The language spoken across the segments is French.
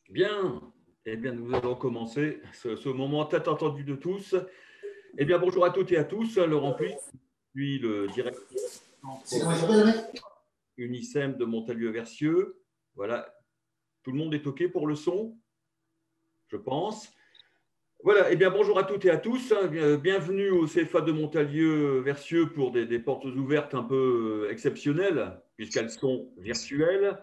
Bien, eh bien, nous allons commencer ce moment tant attendu de tous. Eh bien, bonjour à toutes et à tous. Laurent Puy, je suis le directeur du C'est centre comment il s'appelle, le mec? Unicem de Montalieu-Versieux. Voilà, tout le monde est OK pour le son, je pense. Voilà, eh bien, bonjour à toutes et à tous. Bienvenue au CFA de Montalieu-Versieux pour des portes ouvertes un peu exceptionnelles, puisqu'elles sont virtuelles.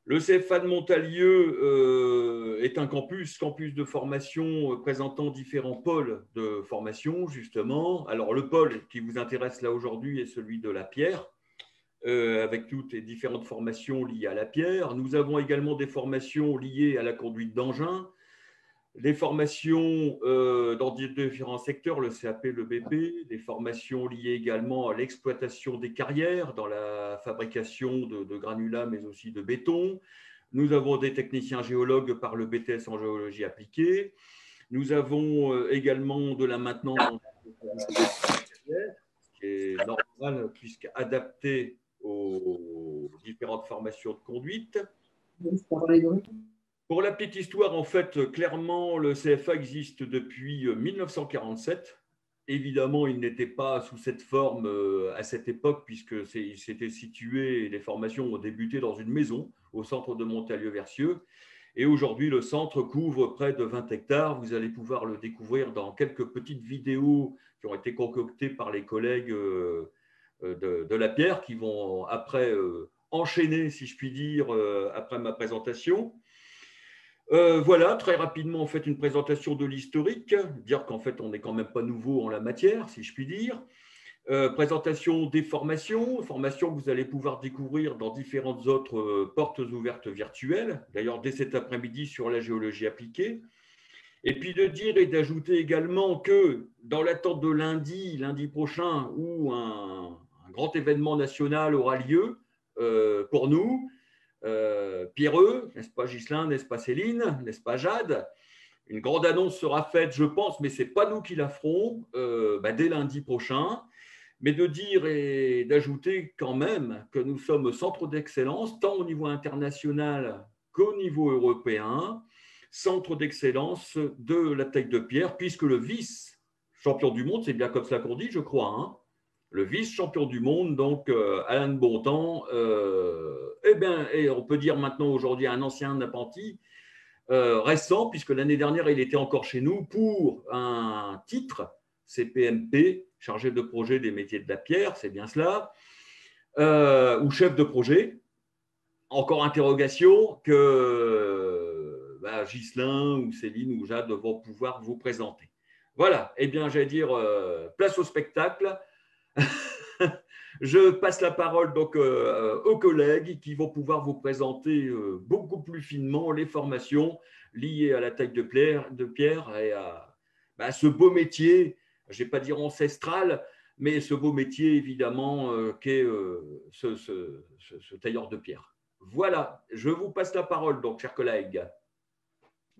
Le CFA de Montalieu est un campus de formation présentant différents pôles de formation, justement. Alors, le pôle qui vous intéresse là aujourd'hui est celui de la pierre, avec toutes les différentes formations liées à la pierre. Nous avons également des formations liées à la conduite d'engins, des formations dans différents secteurs, le CAP, le BP, des formations liées également à l'exploitation des carrières, dans la fabrication de granulats, mais aussi de béton. Nous avons des techniciens géologues par le BTS en géologie appliquée. Nous avons également de la maintenance, ce qui est normal puisqu'adapté aux différentes formations de conduite. Pour la petite histoire, en fait, clairement, le CFA existe depuis 1947. Évidemment, il n'était pas sous cette forme à cette époque, puisque c'était situé, les formations ont débuté dans une maison au centre de Montalieu-Versieux. Et aujourd'hui, le centre couvre près de 20 hectares. Vous allez pouvoir le découvrir dans quelques petites vidéos qui ont été concoctées par les collègues de la pierre, qui vont après enchaîner, si je puis dire, après ma présentation. Voilà, très rapidement, en fait, une présentation de l'historique, dire qu'en fait, on n'est quand même pas nouveau en la matière, si je puis dire. Présentation des formations que vous allez pouvoir découvrir dans différentes autres portes ouvertes virtuelles, d'ailleurs dès cet après-midi sur la géologie appliquée. Et puis de dire et d'ajouter également que dans l'attente de lundi prochain, où un grand événement national aura lieu pour nous, Pierreux, n'est-ce pas Ghislain, n'est-ce pas Céline, n'est-ce pas Jade? Une grande annonce sera faite, je pense, mais ce n'est pas nous qui la ferons, dès lundi prochain. Mais de dire et d'ajouter quand même que nous sommes centre d'excellence, tant au niveau international qu'au niveau européen, centre d'excellence de la taille de pierre, puisque le vice-champion du monde, c'est bien comme cela qu'on dit, je crois, hein, le vice-champion du monde, donc Alain de Bontemps, et on peut dire maintenant aujourd'hui un ancien apprenti récent, puisque l'année dernière, il était encore chez nous pour un titre, CPMP, chargé de projet des métiers de la pierre, c'est bien cela, ou chef de projet. Encore interrogation que Ghislain ou Céline ou Jade vont pouvoir vous présenter. Voilà, eh bien, j'allais dire, place au spectacle. Je passe la parole donc aux collègues qui vont pouvoir vous présenter beaucoup plus finement les formations liées à la taille de pierre et à ce beau métier, je ne vais pas dire ancestral, mais ce beau métier évidemment qu'est ce tailleur de pierre. Voilà, je vous passe la parole donc, chers collègues.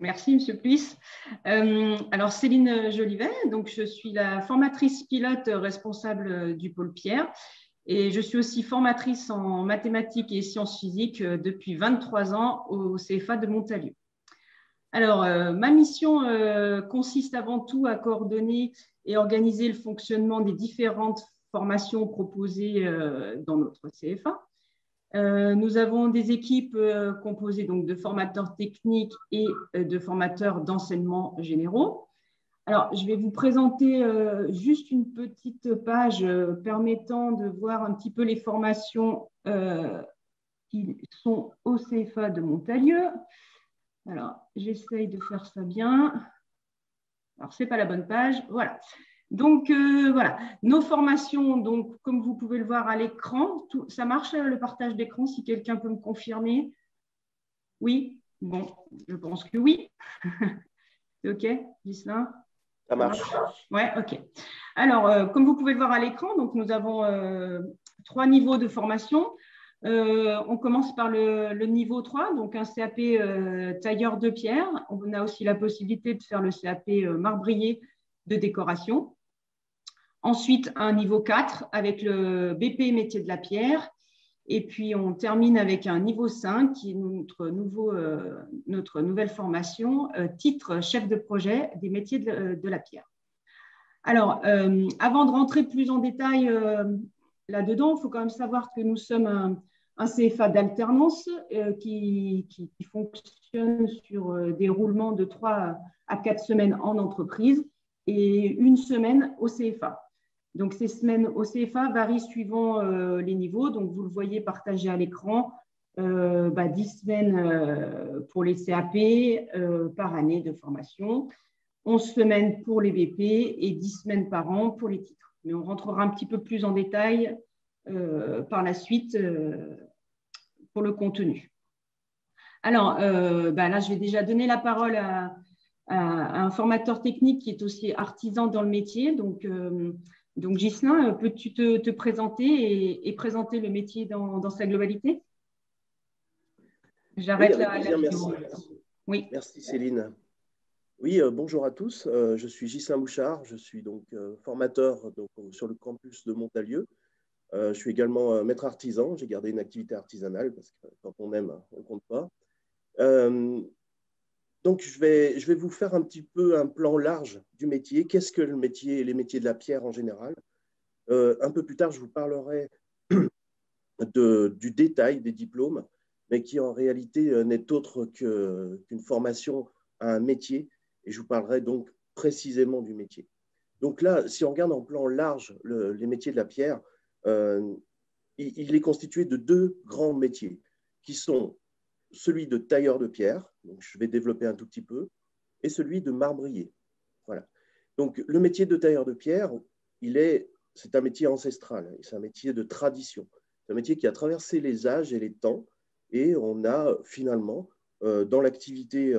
Merci, M. Puys. Alors, Céline Jolivet, donc je suis la formatrice pilote responsable du pôle Pierre et je suis aussi formatrice en mathématiques et sciences physiques depuis 23 ans au CFA de Montalieu. Alors, ma mission consiste avant tout à coordonner et organiser le fonctionnement des différentes formations proposées dans notre CFA. Nous avons des équipes composées donc, de formateurs techniques et de formateurs d'enseignement généraux. Alors, je vais vous présenter juste une petite page permettant de voir un petit peu les formations qui sont au CFA de Montalieu. Alors, j'essaye de faire ça bien. Alors, ce n'est pas la bonne page. Voilà. Donc, voilà, nos formations, donc, comme vous pouvez le voir à l'écran, ça marche le partage d'écran, si quelqu'un peut me confirmer? Oui? Bon, je pense que oui. C'est OK, Ghislain? Ça marche. Oui, OK. Alors, comme vous pouvez le voir à l'écran, donc, nous avons 3 niveaux de formation. On commence par le niveau 3, donc un CAP tailleur de pierre. On a aussi la possibilité de faire le CAP marbrier de décoration. Ensuite, un niveau 4 avec le BP métier de la pierre. Et puis, on termine avec un niveau 5, qui est notre nouvelle formation, titre chef de projet des métiers de la pierre. Alors, avant de rentrer plus en détail là-dedans, il faut quand même savoir que nous sommes un CFA d'alternance qui fonctionne sur des roulements de 3 à 4 semaines en entreprise et une semaine au CFA. Donc, ces semaines au CFA varient suivant les niveaux. Donc, vous le voyez partagé à l'écran, 10 semaines pour les CAP par année de formation, 11 semaines pour les BP et 10 semaines par an pour les titres. Mais on rentrera un petit peu plus en détail par la suite pour le contenu. Alors, là, je vais déjà donner la parole à un formateur technique qui est aussi artisan dans le métier. Donc Ghislain, peux-tu te présenter et présenter le métier dans sa globalité? J'arrête la vidéo. Oui. Merci Céline. Oui, bonjour à tous. Je suis Ghislain Bouchard. Je suis donc formateur sur le campus de Montalieu. Je suis également maître artisan. J'ai gardé une activité artisanale parce que quand on aime, on ne compte pas. Donc, je vais vous faire un petit peu un plan large du métier. Qu'est-ce que le métier et les métiers de la pierre en général? Un peu plus tard, je vous parlerai du détail des diplômes, mais qui en réalité n'est autre qu'une formation à un métier. Et je vous parlerai donc précisément du métier. Donc là, si on regarde en plan large les métiers de la pierre, il est constitué de 2 grands métiers qui sont celui de tailleur de pierre, donc je vais développer un tout petit peu, et celui de marbrier. Voilà. Donc le métier de tailleur de pierre, c'est un métier ancestral, c'est un métier de tradition. C'est un métier qui a traversé les âges et les temps, et on a finalement, dans l'activité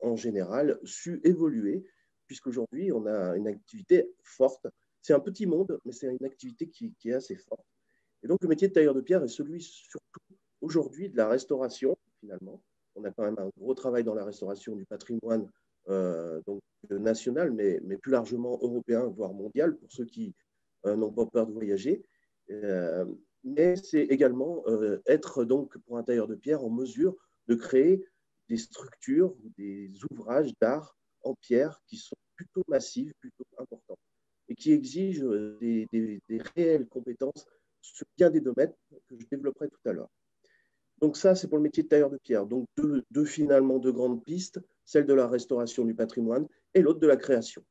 en général, su évoluer, puisqu'aujourd'hui, on a une activité forte. C'est un petit monde, mais c'est une activité qui est assez forte. Et donc, le métier de tailleur de pierre est celui surtout aujourd'hui de la restauration, finalement. On a quand même un gros travail dans la restauration du patrimoine donc national, mais plus largement européen, voire mondial, pour ceux qui n'ont pas peur de voyager. Mais c'est également être donc pour un tailleur de pierre en mesure de créer des structures, des ouvrages d'art en pierre qui sont plutôt massifs, plutôt importants et qui exigent des réelles compétences sur bien des domaines que je développerai tout à l'heure. Donc ça, c'est pour le métier de tailleur de pierre. Donc finalement deux grandes pistes, celle de la restauration du patrimoine et l'autre de la création.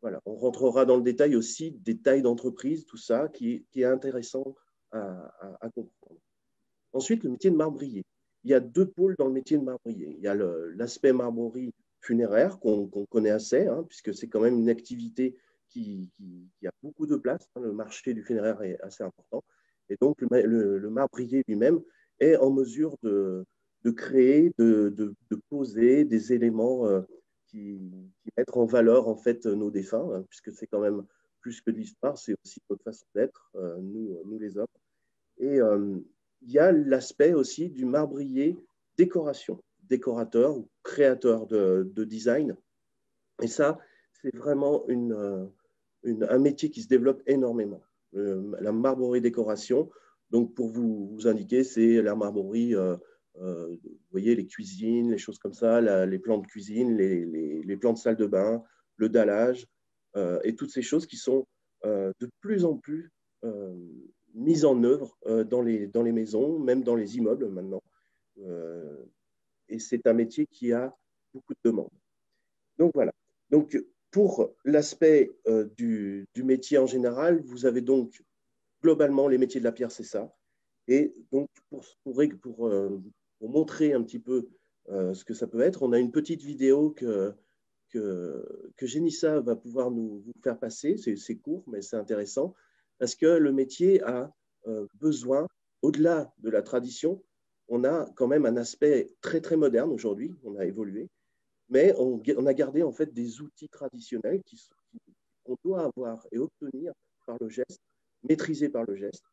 Voilà, on rentrera dans le détail aussi des tailles d'entreprise, tout ça qui est intéressant à comprendre. Ensuite, le métier de marbrier. Il y a 2 pôles dans le métier de marbrier. Il y a l'aspect marbrerie funéraire qu'on connaît assez, puisque c'est quand même une activité qui a beaucoup de place. Le marché du funéraire est assez important. Et donc, le marbrier lui-même est en mesure de créer, de poser des éléments qui mettent en valeur en fait nos défunts, puisque c'est quand même plus que de l'histoire, c'est aussi notre façon d'être, nous les hommes. Et il y a l'aspect aussi du marbrier décoration, décorateur ou créateur de design. Et ça, c'est vraiment un métier qui se développe énormément. La marbrerie décoration, donc pour vous indiquer, c'est la marbrerie, vous voyez, les cuisines, les choses comme ça, les plans de cuisine, les plans de salle de bain, le dallage, et toutes ces choses qui sont de plus en plus mises en œuvre dans les maisons, même dans les immeubles maintenant. Et c'est un métier qui a beaucoup de demandes. Donc voilà. Donc pour l'aspect du métier en général, vous avez donc globalement les métiers de la pierre, c'est ça. Et donc pour montrer un petit peu ce que ça peut être, on a une petite vidéo que Génissa va pouvoir vous faire passer. C'est court, mais c'est intéressant parce que le métier a besoin, au-delà de la tradition, on a quand même un aspect très, très moderne aujourd'hui, on a évolué, mais on a gardé en fait des outils traditionnels qu'on doit avoir et obtenir par le geste, maîtriser par le geste.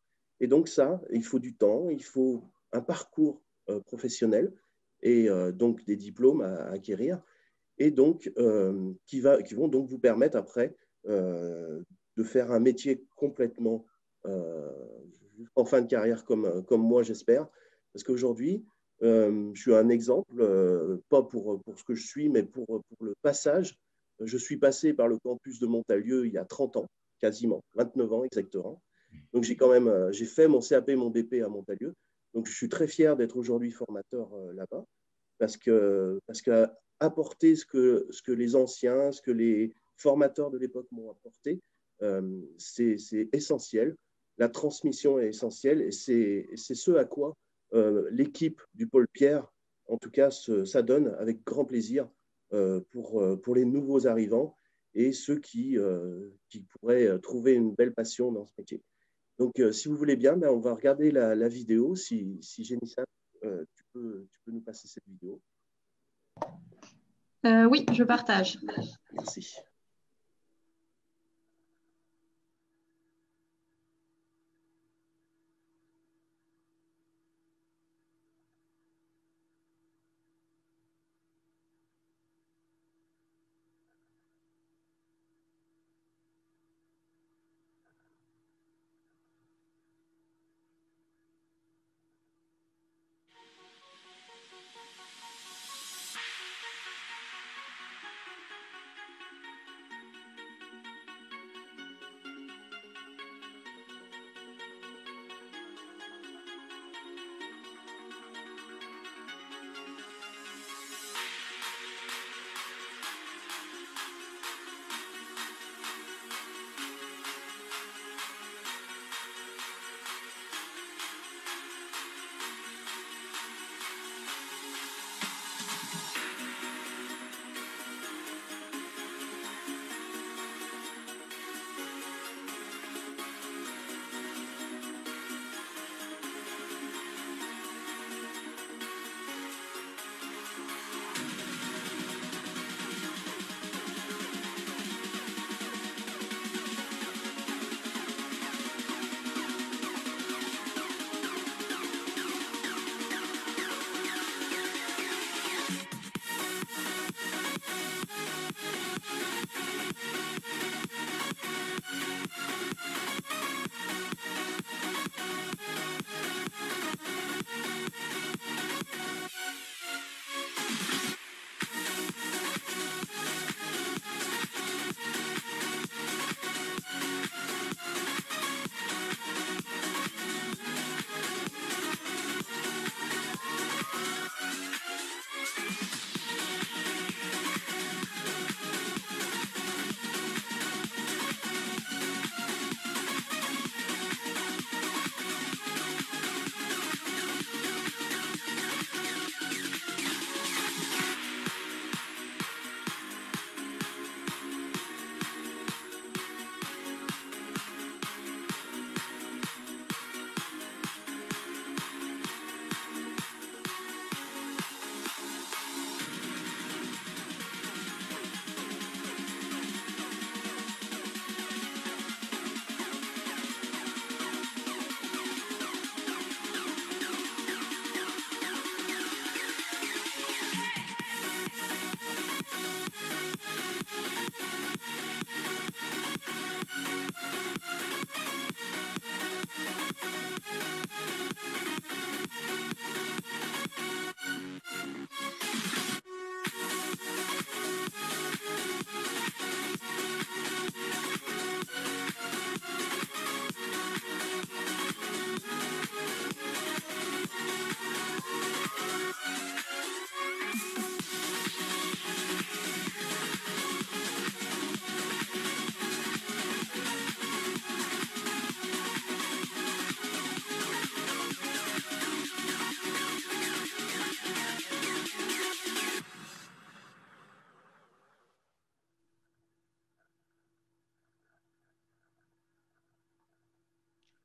Et donc ça, il faut du temps, il faut un parcours professionnel et donc des diplômes à acquérir, et donc qui vont donc vous permettre après de faire un métier complètement en fin de carrière comme moi, j'espère. Parce qu'aujourd'hui, je suis un exemple, pas pour ce que je suis, mais pour le passage. Je suis passé par le campus de Montalieu il y a 30 ans, quasiment, 29 ans exactement. Donc, j'ai fait mon CAP et mon BP à Montalieu. Donc, je suis très fier d'être aujourd'hui formateur là-bas parce qu'apporter ce que les anciens, ce que les formateurs de l'époque m'ont apporté, c'est essentiel. La transmission est essentielle et c'est ce à quoi l'équipe du Pôle Pierre, en tout cas, s'adonne avec grand plaisir pour les nouveaux arrivants et ceux qui pourraient trouver une belle passion dans ce métier. Donc, si vous voulez bien, on va regarder la vidéo. Si Génissa, tu peux nous passer cette vidéo. Oui, je partage. Merci.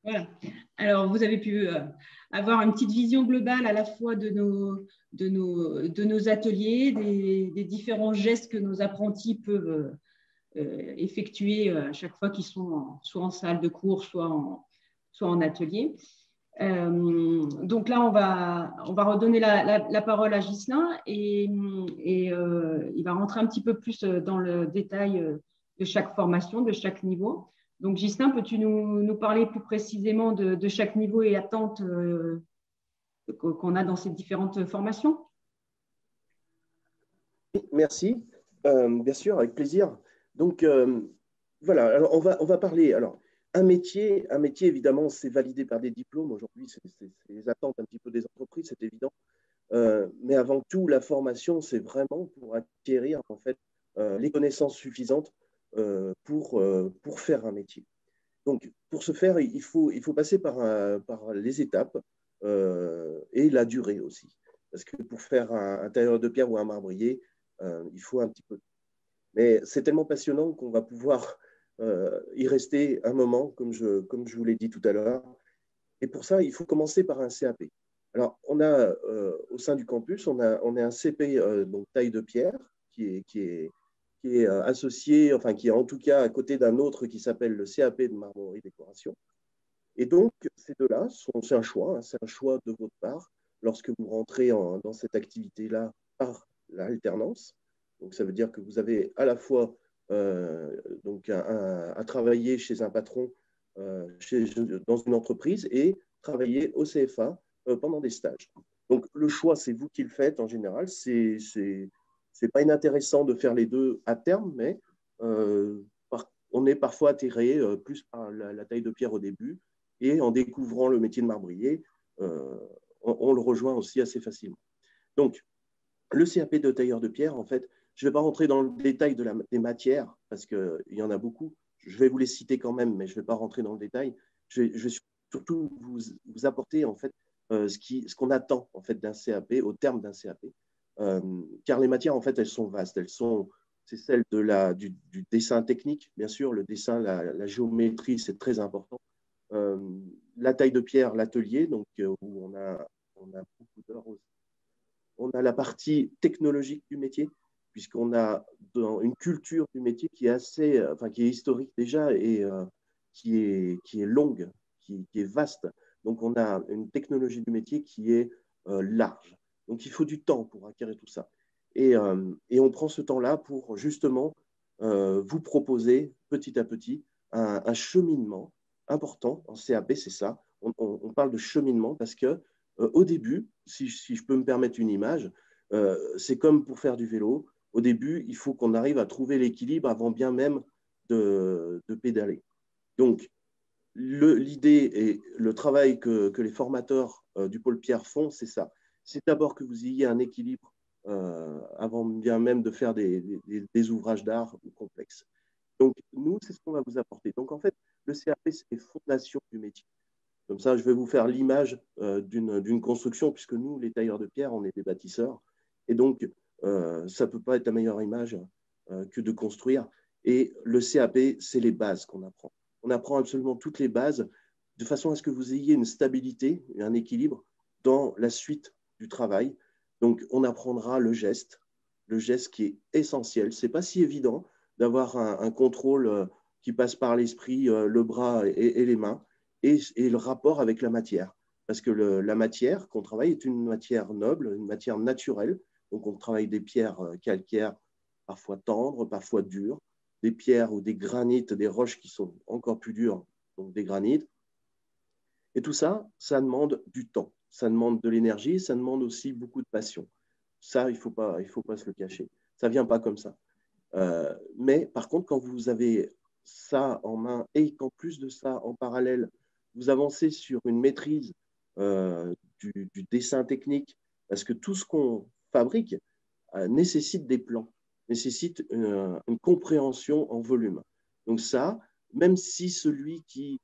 Voilà. Alors, vous avez pu avoir une petite vision globale à la fois de nos ateliers, des différents gestes que nos apprentis peuvent effectuer à chaque fois qu'ils sont soit en salle de cours, soit en atelier. Donc là, on va redonner la parole à Ghislain et il va rentrer un petit peu plus dans le détail de chaque formation, de chaque niveau. Donc, Ghislain, peux-tu nous parler plus précisément de chaque niveau et attente qu'on a dans ces différentes formations? Merci, bien sûr, avec plaisir. Donc, voilà, alors on va parler. Alors, un métier, évidemment, c'est validé par des diplômes. Aujourd'hui, c'est les attentes un petit peu des entreprises, c'est évident. Mais avant tout, la formation, c'est vraiment pour acquérir en fait les connaissances suffisantes pour faire un métier. Donc, pour ce faire, il faut passer par les étapes et la durée aussi. Parce que pour faire un tailleur de pierre ou un marbrier, il faut un petit peu. Mais c'est tellement passionnant qu'on va pouvoir y rester un moment, comme je vous l'ai dit tout à l'heure. Et pour ça, il faut commencer par un CAP. Alors, on a au sein du campus, on a un CP, donc taille de pierre, qui est associé, enfin qui est en tout cas à côté d'un autre qui s'appelle le CAP de marmorerie décoration. Et donc, ces deux-là, c'est un choix, hein, c'est un choix de votre part lorsque vous rentrez dans cette activité-là par l'alternance. Donc, ça veut dire que vous avez à la fois donc à travailler chez un patron dans une entreprise et travailler au CFA pendant des stages. Donc, le choix, c'est vous qui le faites en général. C'est pas inintéressant de faire les deux à terme, mais on est parfois attiré plus par la taille de pierre au début et en découvrant le métier de marbrier, on le rejoint aussi assez facilement. Donc, le CAP de tailleur de pierre, en fait, je ne vais pas rentrer dans le détail des matières parce qu'il y en a beaucoup. Je vais vous les citer quand même, mais je ne vais pas rentrer dans le détail. Je vais surtout vous apporter en fait ce qu'on attend en fait d'un CAP au terme d'un CAP, car les matières en fait elles sont vastes. C'est celle du dessin technique, bien sûr, le dessin, la géométrie, c'est très important. La taille de pierre, l'atelier, donc où on a beaucoup d'heures aussi. On a la partie technologique du métier, puisqu'on a une culture du métier qui est historique déjà et qui est longue, qui est vaste. Donc, on a une technologie du métier qui est large. Donc, il faut du temps pour acquérir tout ça. Et on prend ce temps-là pour justement vous proposer petit à petit un cheminement important. En CAP, c'est ça. On parle de cheminement parce que au début, si je peux me permettre une image, c'est comme pour faire du vélo. Au début, il faut qu'on arrive à trouver l'équilibre avant bien même de pédaler. Donc, l'idée et le travail que les formateurs du Pôle Pierre font, c'est ça. C'est d'abord que vous ayez un équilibre avant bien même de faire des ouvrages d'art complexes. Donc, nous, c'est ce qu'on va vous apporter. Donc, en fait, le CAP, c'est les fondations du métier. Comme ça, je vais vous faire l'image d'une construction, puisque nous, les tailleurs de pierre, on est des bâtisseurs. Et donc, ça ne peut pas être la meilleure image que de construire. Et le CAP, c'est les bases qu'on apprend. On apprend absolument toutes les bases de façon à ce que vous ayez une stabilité et un équilibre dans la suite du travail. Donc, on apprendra le geste qui est essentiel. Ce n'est pas si évident d'avoir un contrôle qui passe par l'esprit, le bras et les mains. Et le rapport avec la matière. Parce que la matière qu'on travaille est une matière noble, une matière naturelle. Donc, on travaille des pierres calcaires, parfois tendres, parfois dures, des pierres ou des granites, des roches qui sont encore plus dures, donc des granites. Et tout ça, ça demande du temps, ça demande de l'énergie, ça demande aussi beaucoup de passion. Ça, il faut pas se le cacher. Ça ne vient pas comme ça. Mais par contre, quand vous avez ça en main et qu'en plus de ça, en parallèle, vous avancez sur une maîtrise du dessin technique, parce que tout ce qu'on fabrique nécessite des plans, nécessite une compréhension en volume. Donc ça, même si celui qui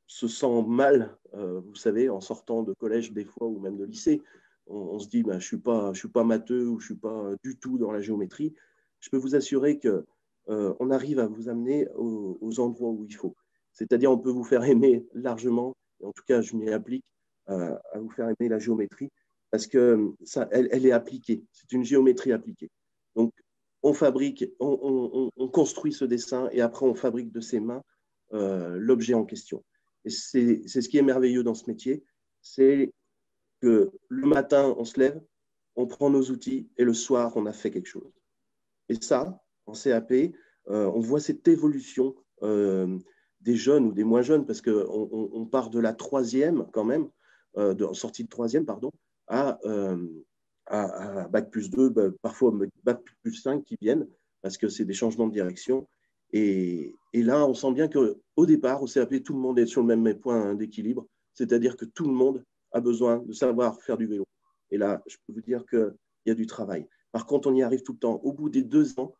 se sent mal, vous savez, en sortant de collège des fois ou même de lycée, on se dit je ne suis pas matheux ou je ne suis pas du tout dans la géométrie, je peux vous assurer qu'on arrive à vous amener aux endroits où il faut. C'est-à-dire, on peut vous faire aimer largement, et en tout cas, je m'y applique, à vous faire aimer la géométrie, parce que elle est appliquée. C'est une géométrie appliquée. Donc, on fabrique, on construit ce dessin, et après, on fabrique de ses mains l'objet en question. Et c'est ce qui est merveilleux dans ce métier, c'est que le matin, on se lève, on prend nos outils, et le soir, on a fait quelque chose. Et ça, en CAP, on voit cette évolution des jeunes ou des moins jeunes, parce qu'on part de la troisième quand même, sortie de troisième, pardon, à Bac+2, parfois Bac+5 qui viennent, parce que c'est des changements de direction. Et là, on sent bien qu'au départ, au CAP, tout le monde est sur le même point d'équilibre, c'est-à-dire que tout le monde a besoin de savoir faire du vélo. Et là, je peux vous dire qu'il y a du travail. Par contre, on y arrive tout le temps. Au bout des 2 ans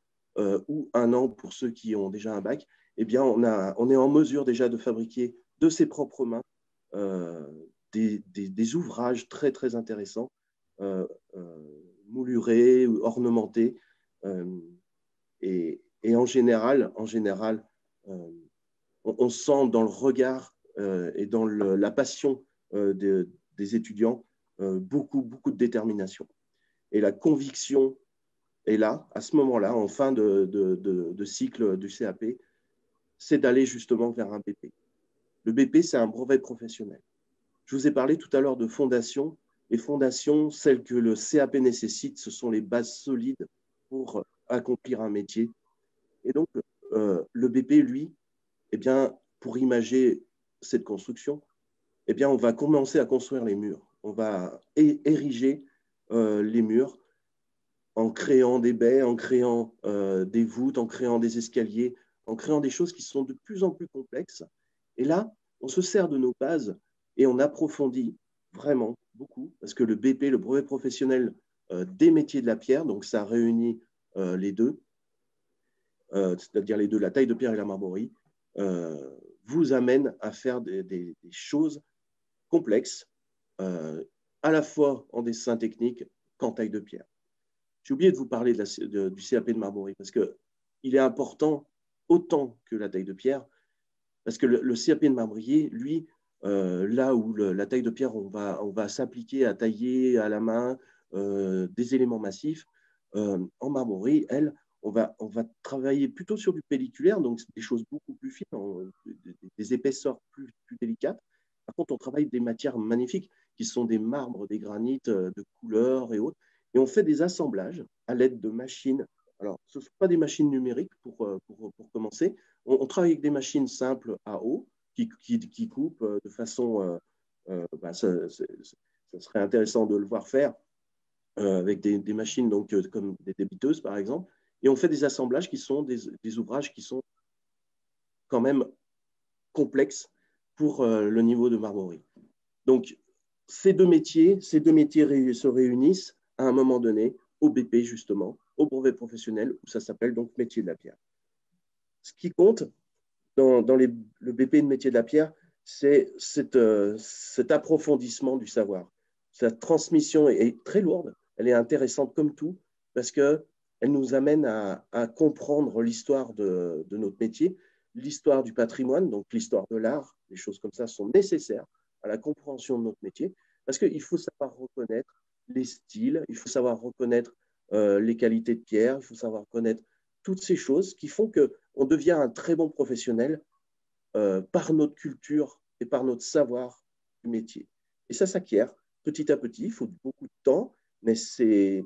ou 1 an pour ceux qui ont déjà un bac, eh bien, on est en mesure déjà de fabriquer de ses propres mains des ouvrages très, très intéressants, moulurés, ornementés. Et en général, on sent dans le regard et dans la passion des étudiants beaucoup, beaucoup de détermination. Et la conviction est là, à ce moment-là, en fin de cycle du CAP, c'est d'aller justement vers un BP. Le BP, c'est un brevet professionnel. Je vous ai parlé tout à l'heure de fondations. Les fondations, celles que le CAP nécessite, ce sont les bases solides pour accomplir un métier. Et donc, le BP, lui, eh bien, pour imager cette construction, eh bien, on va commencer à construire les murs. On va ériger les murs en créant des baies, en créant des voûtes, en créant des escaliers, en créant des choses qui sont de plus en plus complexes. Et là, on se sert de nos bases et on approfondit vraiment beaucoup, parce que le BP, le brevet professionnel des métiers de la pierre, donc ça réunit les deux, c'est-à-dire les deux, la taille de pierre et la marmorerie, vous amène à faire des choses complexes, à la fois en dessin technique qu'en taille de pierre. J'ai oublié de vous parler du CAP de marmorerie, parce qu'il est important autant que la taille de pierre, parce que le CAP de marmorerie, lui, là où la taille de pierre, on va s'appliquer à tailler à la main des éléments massifs, en marmorerie, elle, on va travailler plutôt sur du pelliculaire, donc des choses beaucoup plus fines, des épaisseurs plus délicates. Par contre, on travaille des matières magnifiques, qui sont des marbres, des granites de couleurs et autres. Et on fait des assemblages à l'aide de machines. Alors, ce ne sont pas des machines numériques pour commencer. On travaille avec des machines simples à eau qui coupent de façon… ça serait intéressant de le voir faire avec des machines donc, comme des débiteuses, par exemple. Et on fait des assemblages qui sont des ouvrages qui sont quand même complexes pour le niveau de marmorerie. Donc, ces deux métiers se réunissent à un moment donné au BP, justement, au brevet professionnel, où ça s'appelle donc métier de la pierre. Ce qui compte dans le BP de métier de la pierre, c'est cet approfondissement du savoir. Sa transmission est très lourde, elle est intéressante comme tout, parce qu'elle nous amène à comprendre l'histoire de notre métier, l'histoire du patrimoine, donc l'histoire de l'art, des choses comme ça sont nécessaires à la compréhension de notre métier, parce qu'il faut savoir reconnaître les styles, il faut savoir reconnaître les qualités de pierre, il faut savoir reconnaître toutes ces choses qui font qu'on devient un très bon professionnel par notre culture et par notre savoir du métier. Et ça s'acquiert petit à petit, il faut beaucoup de temps, mais c'est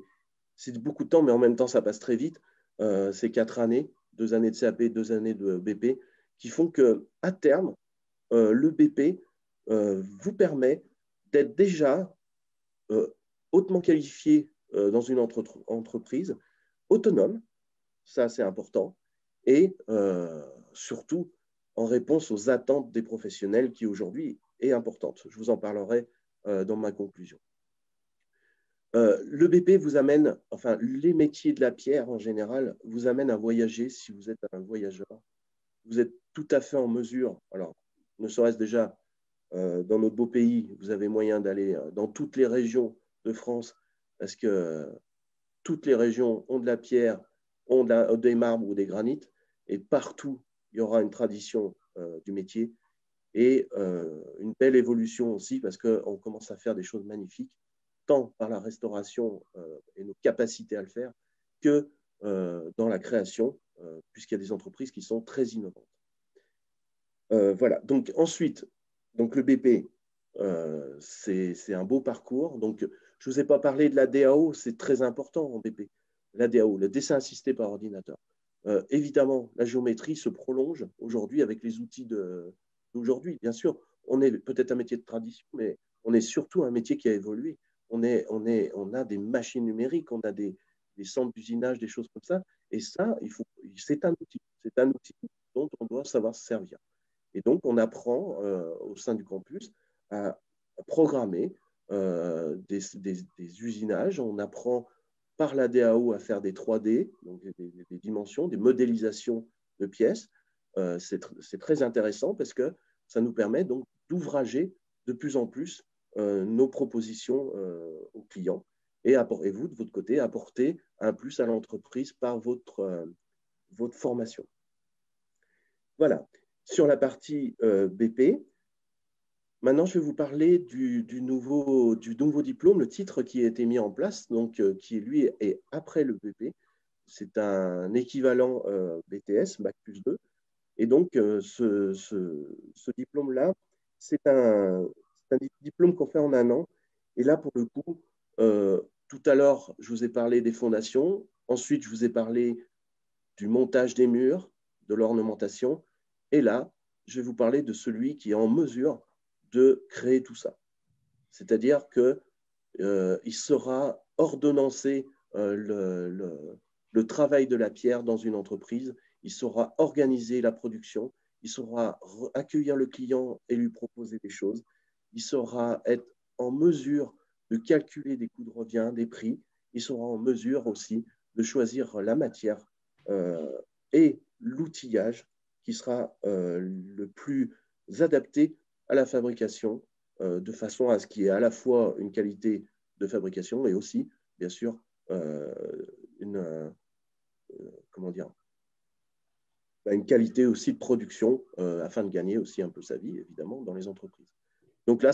beaucoup de temps, mais en même temps, ça passe très vite. C'est 4 années, 2 années de CAP, 2 années de BP, qui font qu'à terme, le BP vous permet d'être déjà hautement qualifié dans une entreprise, autonome, ça c'est important, et surtout en réponse aux attentes des professionnels qui aujourd'hui est importante. Je vous en parlerai dans ma conclusion. Le BP vous amène, enfin les métiers de la pierre en général, vous amènent à voyager si vous êtes un voyageur. Vous êtes tout à fait en mesure, alors ne serait-ce déjà dans notre beau pays, vous avez moyen d'aller dans toutes les régions de France parce que toutes les régions ont de la pierre, ont des marbres ou des granites et partout, il y aura une tradition du métier et une belle évolution aussi parce qu'on commence à faire des choses magnifiques, tant par la restauration et nos capacités à le faire que dans la création, puisqu'il y a des entreprises qui sont très innovantes. Voilà, donc ensuite, donc le BP, c'est un beau parcours. Donc, je ne vous ai pas parlé de la DAO, c'est très important en BP. La DAO, le dessin assisté par ordinateur. Évidemment, la géométrie se prolonge aujourd'hui avec les outils d'aujourd'hui. Bien sûr, on est peut-être un métier de tradition, mais on est surtout un métier qui a évolué. On a des machines numériques, on a des centres d'usinage, des choses comme ça. Et ça, c'est un outil. C'est un outil dont on doit savoir se servir. Et donc, on apprend au sein du campus à programmer des usinages. On apprend par la DAO à faire des 3D, donc des dimensions, des modélisations de pièces. C'est très intéressant parce que ça nous permet donc d'ouvrager de plus en plus nos propositions aux clients et vous, de votre côté, apporter un plus à l'entreprise par votre formation. Voilà. Sur la partie BP, maintenant, je vais vous parler du nouveau diplôme, le titre qui a été mis en place, donc qui, lui, est après le BP. C'est un équivalent BTS, Bac plus 2. Et donc, ce diplôme-là, c'est un diplôme qu'on fait en un an. Et là, pour le coup, tout à l'heure, je vous ai parlé des fondations. Ensuite, je vous ai parlé du montage des murs, de l'ornementation. Et là, je vais vous parler de celui qui est en mesure de créer tout ça. C'est-à-dire qu'il sera ordonnancé le travail de la pierre dans une entreprise, il saura organiser la production, il saura accueillir le client et lui proposer des choses, il saura être en mesure de calculer des coûts de revient, des prix, il sera en mesure aussi de choisir la matière et l'outillage qui sera le plus adapté à la fabrication, de façon à ce qu'il y ait à la fois une qualité de fabrication et aussi, bien sûr, une qualité aussi de production afin de gagner aussi un peu sa vie, évidemment, dans les entreprises. Donc là,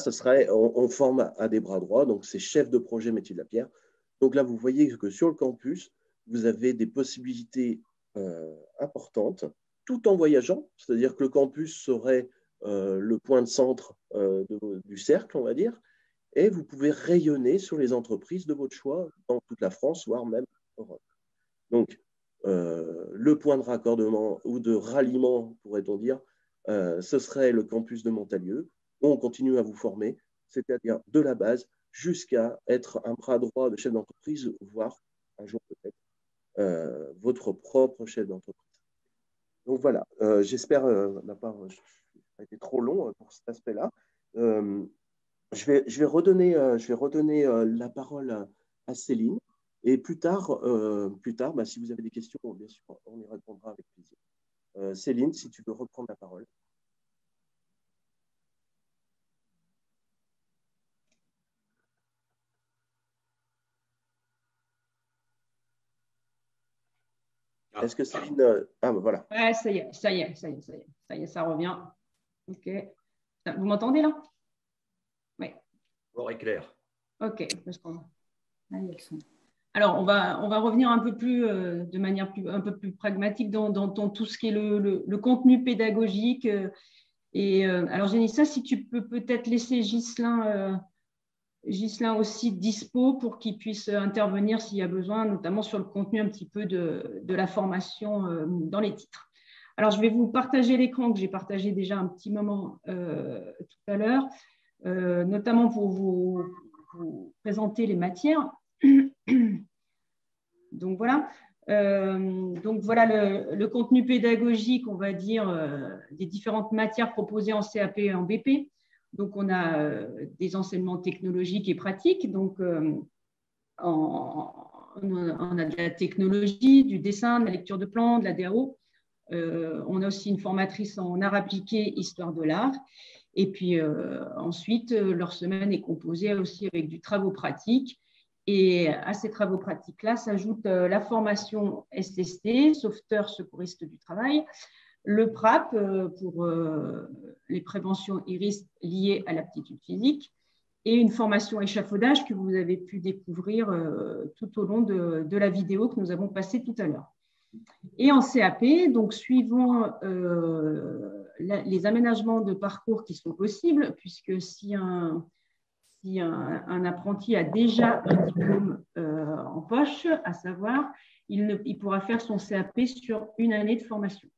on forme à des bras droits, donc c'est chef de projet métier de la pierre. Donc là, vous voyez que sur le campus, vous avez des possibilités importantes, tout en voyageant, c'est-à-dire que le campus serait le point de centre du cercle, on va dire, et vous pouvez rayonner sur les entreprises de votre choix dans toute la France, voire même Europe. Donc, le point de raccordement ou de ralliement, pourrait-on dire, ce serait le campus de Montalieu, où on continue à vous former, c'est-à-dire de la base jusqu'à être un bras droit de chef d'entreprise, voire un jour peut-être votre propre chef d'entreprise. Donc voilà, j'espère n'a pas été trop long pour cet aspect-là. Je vais redonner la parole à Céline. Et plus tard si vous avez des questions, bien sûr, on y répondra avec plaisir. Céline, si tu veux reprendre la parole. Est-ce que Céline… Ah, ben voilà. Ouais, ça y est, ça revient. OK. Vous m'entendez là? Oui. Fort et clair. OK. Alors, on va revenir un peu plus, de manière un peu plus pragmatique dans tout ce qui est le contenu pédagogique. Alors, Génissa, si tu peux peut-être laisser Ghislain aussi dispo pour qu'il puisse intervenir s'il y a besoin, notamment sur le contenu un petit peu de la formation dans les titres. Alors, je vais vous partager l'écran que j'ai partagé déjà un petit moment tout à l'heure, notamment pour vous présenter les matières. Donc, voilà. Le contenu pédagogique, on va dire, des différentes matières proposées en CAP et en BP. Donc, on a des enseignements technologiques et pratiques. Donc, on a de la technologie, du dessin, de la lecture de plans, de la DAO. On a aussi une formatrice en art appliqué, histoire de l'art. Et puis ensuite, leur semaine est composée aussi avec du travaux pratiques. Et à ces travaux pratiques-là s'ajoute la formation SST, sauveteur secouriste du travail, le PRAP pour les préventions et risques liés à l'aptitude physique, et une formation échafaudage que vous avez pu découvrir tout au long de la vidéo que nous avons passée tout à l'heure. Et en CAP, donc suivant les aménagements de parcours qui sont possibles, puisque si si un apprenti a déjà un diplôme en poche, à savoir, il pourra faire son CAP sur une année de formation.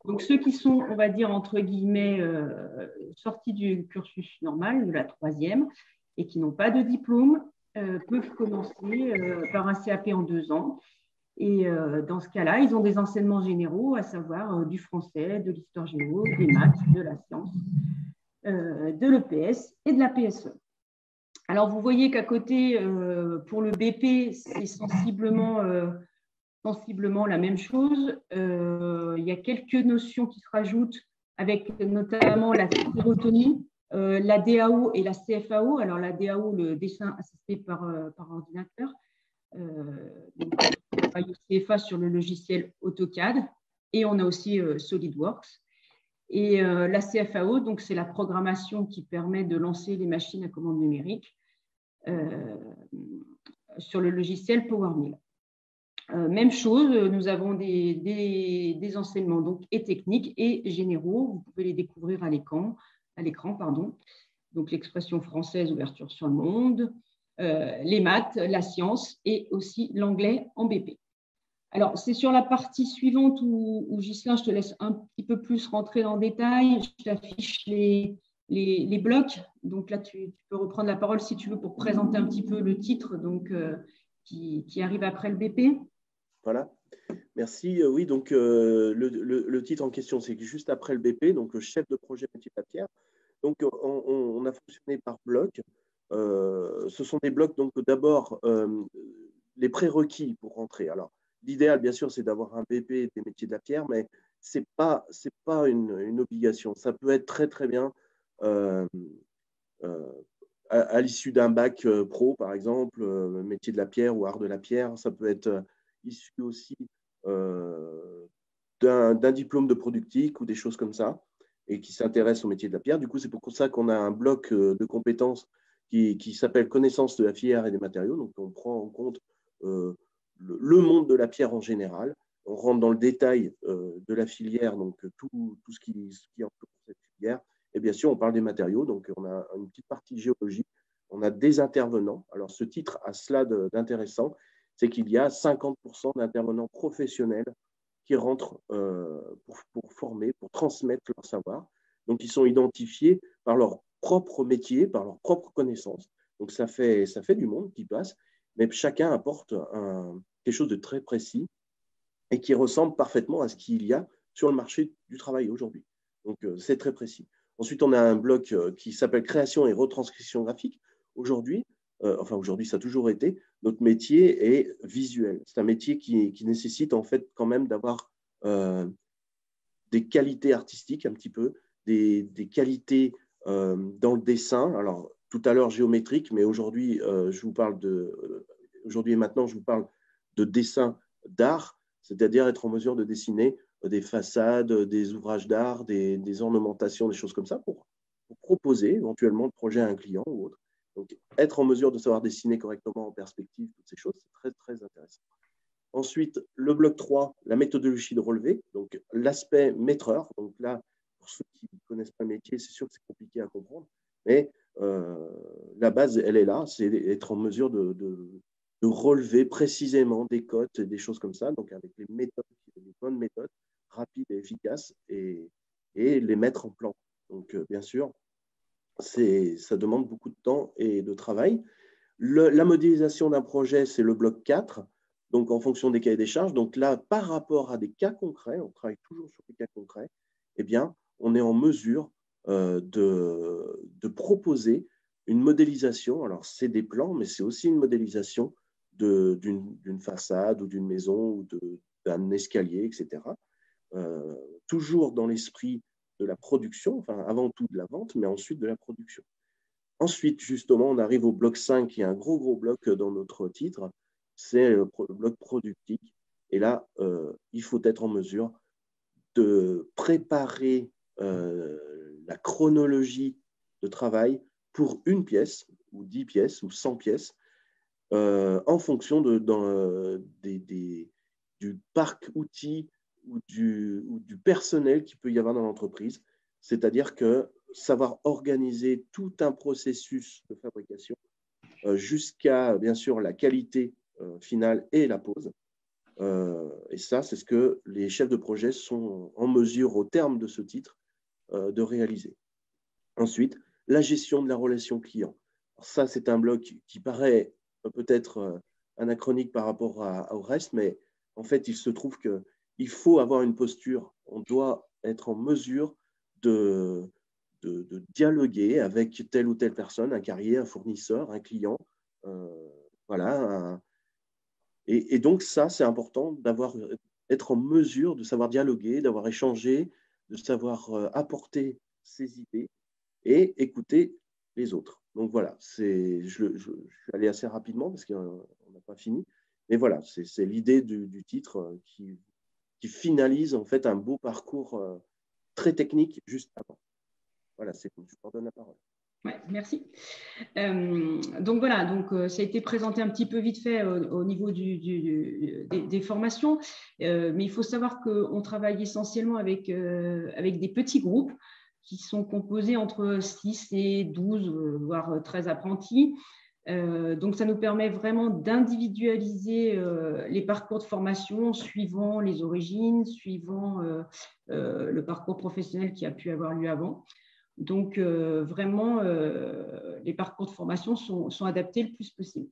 Donc, ceux qui sont, on va dire, entre guillemets, sortis du cursus normal, de la troisième, et qui n'ont pas de diplôme, peuvent commencer par un CAP en 2 ans. Et dans ce cas-là, ils ont des enseignements généraux, à savoir du français, de l'histoire géo, des maths, de la science, de l'EPS et de la PSE. Alors, vous voyez qu'à côté, pour le BP, c'est sensiblement la même chose. Il y a quelques notions qui se rajoutent, avec notamment la sérotonine, la DAO et la CFAO. Alors, la DAO, le dessin assisté par ordinateur. Donc, on travaille au CFA sur le logiciel AutoCAD et on a aussi SolidWorks. Et la CFAO, donc c'est la programmation qui permet de lancer les machines à commande numérique sur le logiciel PowerMill. Même chose, nous avons des enseignements donc, et techniques et généraux. Vous pouvez les découvrir à l'écran. Donc l'expression française, ouverture sur le monde, les maths, la science et aussi l'anglais en BP. Alors, c'est sur la partie suivante où Ghislain, je te laisse un petit peu plus rentrer dans le détail. Je t'affiche les blocs. Donc là, tu peux reprendre la parole si tu veux pour présenter un petit peu le titre donc, qui arrive après le BP. Voilà, merci. Oui, donc le titre en question, c'est juste après le BP, donc chef de projet métier de la pierre. Donc, on a fonctionné par blocs. Ce sont des blocs, donc d'abord, les prérequis pour rentrer. Alors, l'idéal, bien sûr, c'est d'avoir un BP des métiers de la pierre, mais ce n'est pas une obligation. Ça peut être très, très bien à l'issue d'un bac pro, par exemple, métier de la pierre ou art de la pierre. Ça peut être issu aussi d'un diplôme de productique ou des choses comme ça, et qui s'intéressent au métier de la pierre. Du coup, c'est pour ça qu'on a un bloc de compétences qui s'appelle connaissance de la filière et des matériaux. Donc, on prend en compte le monde de la pierre en général. On rentre dans le détail de la filière, donc tout ce qui entoure cette filière. Et bien sûr, on parle des matériaux. Donc, on a une petite partie géologie. On a des intervenants. Alors, ce titre a cela d'intéressant, c'est qu'il y a 50% d'intervenants professionnels qui rentrent pour former, pour transmettre leur savoir. Donc, ils sont identifiés par leur propre métier, par leurs propres connaissances. Donc, ça fait du monde qui passe, mais chacun apporte quelque chose de très précis et qui ressemble parfaitement à ce qu'il y a sur le marché du travail aujourd'hui. Donc, c'est très précis. Ensuite, on a un bloc qui s'appelle création et retranscription graphique. Aujourd'hui, ça a toujours été, notre métier est visuel. C'est un métier qui nécessite en fait quand même d'avoir des qualités artistiques un petit peu, des qualités dans le dessin. Alors, tout à l'heure géométrique, mais aujourd'hui, aujourd'hui et maintenant, je vous parle de dessin d'art, c'est-à-dire être en mesure de dessiner des façades, des ouvrages d'art, des ornementations, des choses comme ça pour proposer éventuellement le projet à un client ou autre. Donc, être en mesure de savoir dessiner correctement en perspective, toutes ces choses, c'est très, très intéressant. Ensuite, le bloc 3, la méthodologie de relevé, donc l'aspect maîtreur. Donc là, pour ceux qui ne connaissent pas le métier, c'est sûr que c'est compliqué à comprendre, mais la base, elle est là, c'est être en mesure de relever précisément des cotes, des choses comme ça, donc avec les bonnes méthodes, rapides et efficaces, et les mettre en plan. Donc, bien sûr, ça demande beaucoup de temps et de travail. La modélisation d'un projet, c'est le bloc 4, donc en fonction des cahiers des charges. Donc là, par rapport à des cas concrets, on travaille toujours sur des cas concrets, eh bien, on est en mesure de proposer une modélisation. Alors, c'est des plans, mais c'est aussi une modélisation d'une façade ou d'une maison ou d'un escalier, etc. Toujours dans l'esprit de la production, enfin avant tout de la vente, mais ensuite de la production. Ensuite, justement, on arrive au bloc 5, qui est un gros bloc dans notre titre, c'est le bloc productique. Et là, il faut être en mesure de préparer la chronologie de travail pour une pièce, ou 10 pièces, ou 100 pièces, en fonction du parc outils ou du personnel qu'il peut y avoir dans l'entreprise. C'est-à-dire que savoir organiser tout un processus de fabrication jusqu'à, bien sûr, la qualité finale et la pose. Et ça, c'est ce que les chefs de projet sont en mesure, au terme de ce titre, de réaliser. Ensuite, la gestion de la relation client. Alors ça, c'est un bloc qui paraît peut-être anachronique par rapport au reste, mais en fait, il se trouve qu'il faut avoir une posture, on doit être en mesure de dialoguer avec telle ou telle personne, un carrier, un fournisseur, un client. Voilà. Et donc, ça, c'est important d'être en mesure de savoir dialoguer, d'avoir échangé, de savoir apporter ses idées et écouter les autres. Donc voilà, je suis allé assez rapidement parce qu'on n'a pas fini. Mais voilà, c'est l'idée du titre qui finalise en fait un beau parcours très technique juste avant. Voilà, c'est tout. Je vous redonne la parole. Ouais, merci. Donc voilà, ça a été présenté un petit peu vite fait au niveau des formations, mais il faut savoir qu'on travaille essentiellement avec des petits groupes qui sont composés entre 6 et 12, voire 13 apprentis. Donc ça nous permet vraiment d'individualiser les parcours de formation suivant les origines, suivant le parcours professionnel qui a pu avoir lieu avant. Donc, vraiment, les parcours de formation sont adaptés le plus possible.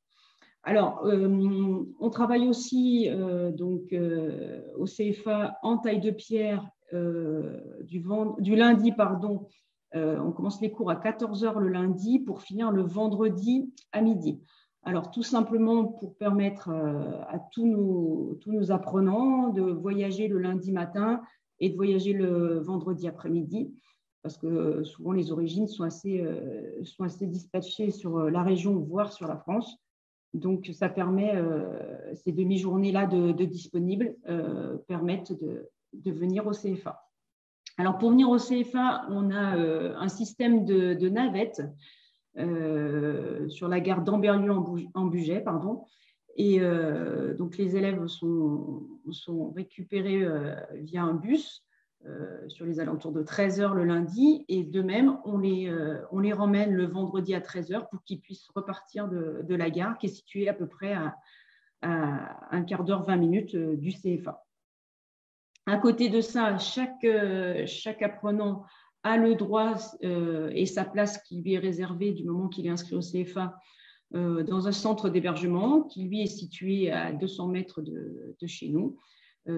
Alors, on travaille aussi au CFA en taille de pierre du lundi, pardon. On commence les cours à 14h le lundi pour finir le vendredi à midi. Alors, tout simplement pour permettre à tous nos apprenants de voyager le lundi matin et de voyager le vendredi après-midi, parce que souvent les origines sont assez dispatchées sur la région, voire sur la France. Donc, ça permet, ces demi-journées-là de disponibles permettent de venir au CFA. Alors, pour venir au CFA, on a un système de navettes sur la gare d'Amberieu-en-Bugey, pardon. Et donc, les élèves sont récupérés via un bus sur les alentours de 13h le lundi, et de même, on les ramène le vendredi à 13h pour qu'ils puissent repartir de la gare qui est située à peu près à un quart d'heure, 20 minutes du CFA. À côté de ça, chaque apprenant a le droit et sa place qui lui est réservée du moment qu'il est inscrit au CFA dans un centre d'hébergement qui lui est situé à 200 mètres de chez nous.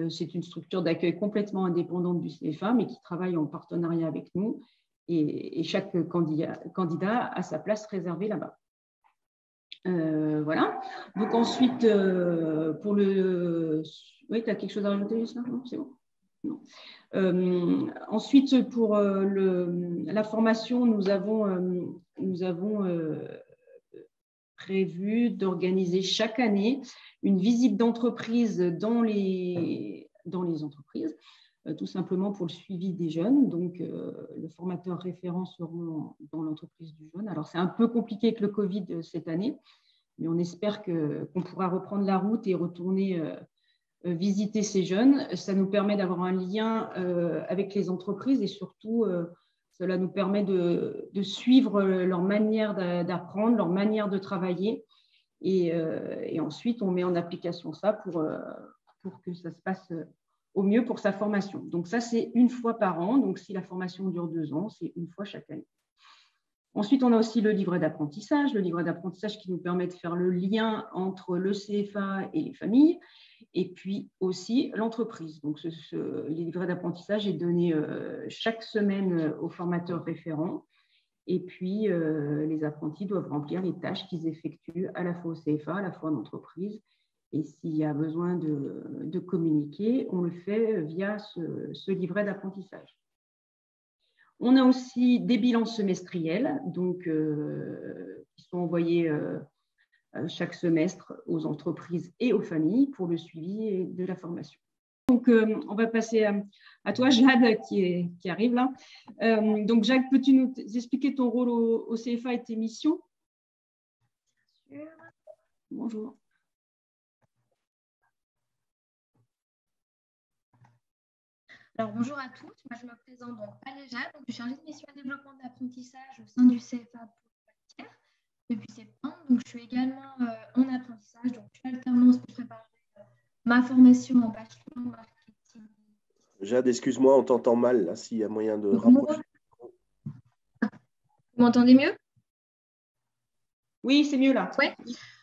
C'est une structure d'accueil complètement indépendante du CFA, mais qui travaille en partenariat avec nous. Et chaque candidat a sa place réservée là-bas. Voilà. Donc ensuite, pour le… Oui, tu as quelque chose à rajouter, Justin? Non, c'est bon. Non. Ensuite, pour la formation, nous avons prévu d'organiser chaque année une visite d'entreprise dans les entreprises, tout simplement pour le suivi des jeunes. Donc, le formateur référent sera dans l'entreprise du jeune. Alors, c'est un peu compliqué avec le Covid cette année, mais on espère qu'on pourra reprendre la route et retourner visiter ces jeunes. Ça nous permet d'avoir un lien avec les entreprises et surtout, cela nous permet de suivre leur manière d'apprendre, leur manière de travailler. Et ensuite, on met en application ça pour que ça se passe au mieux pour sa formation. Donc ça, c'est une fois par an. Donc si la formation dure 2 ans, c'est une fois chaque année. Ensuite, on a aussi le livret d'apprentissage qui nous permet de faire le lien entre le CFA et les familles, et puis aussi l'entreprise. Donc, les livrets d'apprentissage est donné chaque semaine aux formateurs référents, et puis les apprentis doivent remplir les tâches qu'ils effectuent à la fois au CFA, à la fois en entreprise. Et s'il y a besoin de communiquer, on le fait via ce livret d'apprentissage. On a aussi des bilans semestriels, donc, qui sont envoyés chaque semestre aux entreprises et aux familles pour le suivi de la formation. Donc, on va passer à toi, Jade, qui arrive là. Donc, Jade, peux-tu nous expliquer ton rôle au CFA et tes missions? Bonjour. Alors, bonjour à tous. Moi, je me présente donc Aléja, donc je suis chargée de mission et développement d'apprentissage au sein du CFA pour depuis septembre. Donc, je suis également en apprentissage, donc je suis en alternance pour préparer ma formation en bachelor marketing. Jade, excuse-moi, on t'entend mal, là, s'il y a moyen de rapprocher. Vous m'entendez mieux? Oui, c'est mieux là. Ouais.